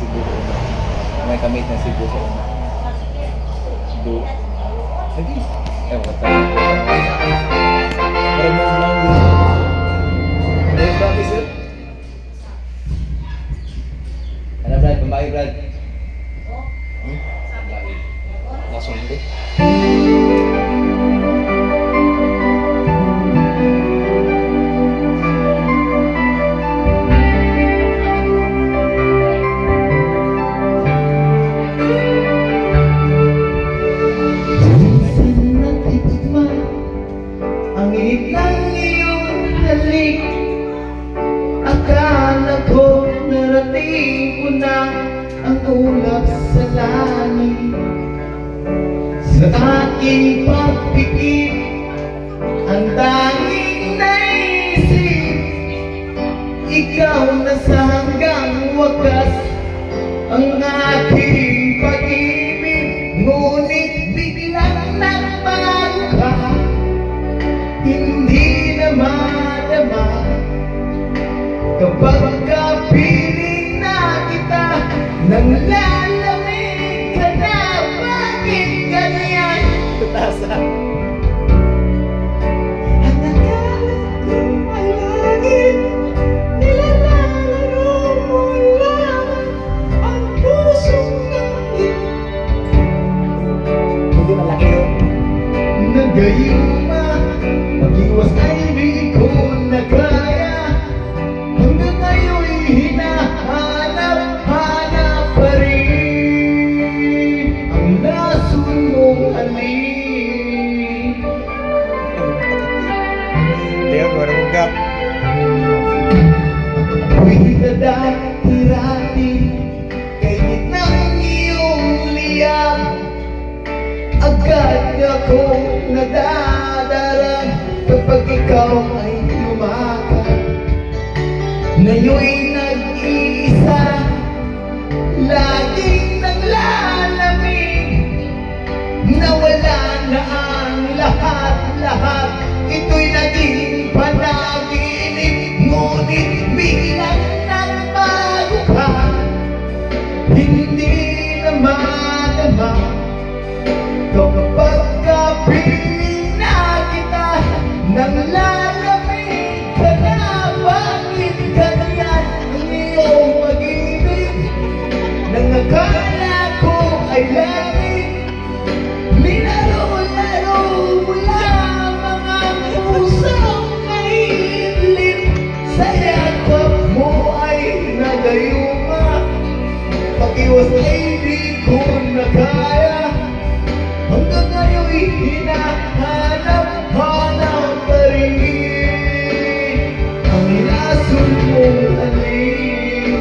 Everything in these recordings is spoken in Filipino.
Cebu sa una. May kamit ng Cebu sa una. Do. Lagi. Ewan ko tayo. Para mo lang yun. Ano ba, sir? Ano, Brad? Pambahay, Brad? Pambahay. Langsung hindi. Ang init ng iyong halik, akala ko narating ko na ang ulap sa langit. Sa aking pagpikit, ang tanging naisip, ikaw na sa hanggang wakas ang aking pag-ibig. Ngunit biglang nagbago ka, hindi na madama kapag kapiling na kita. Nang lalamig ka na, bakit ganyan? Tutasa. Ang akala ko ay langit, nilalaro mo lang ang pusong langit. Hindi malaki yun. Nagayuma, mag-iwas ay di ko na kaya. Hanggang ngayon'y hinahanap-hanap pa rin ang lason mong halik. Leo, gawin mo gap. Ako'y dadahiratin kay gitnang iyong liyab. Agad akong nadadarang kapag ikaw ay lumakad. Ngayon'y nag-iisa, laging naglalamig. Nawala na ang lahat-lahat, ito'y naging panaginip. Ngunit biglang nagbago ka, hindi na madama kapag kapiling na kita. Nang lalamig ka na, bakit ganyan ang iyong pag-ibig? Nang akala ko ay langit, linaro-laro mo lamang ang pusong naiinlip. Sa yakap mo ay nagayuma, pag-iwas ay di ko na kaya. Hanggang ngayon'y hinahanap-hanap pa rin ang lason mong halik.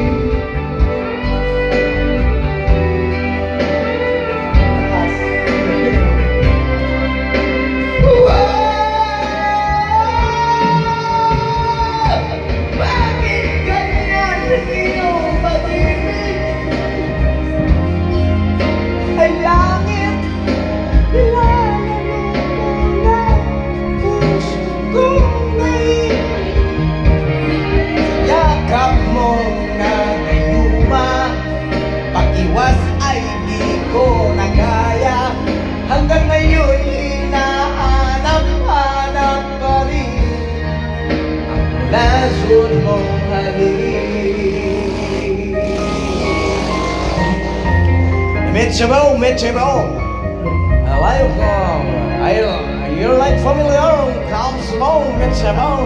Bakit ganyan ang iyong pag-ibig? Ay langit, nilalaro mo lang puso kong ngayon. Yakap mo na gayuma, pag-iwas ay di ko na kaya. Hanggang ngayon hinahanap-hanap pa rin ang lason mong halik. Mitchabo, welcome. You're like familiar, comes mo, Mitchabo.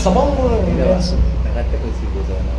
Sabong mo lang. Nakata ko Cebu sa una.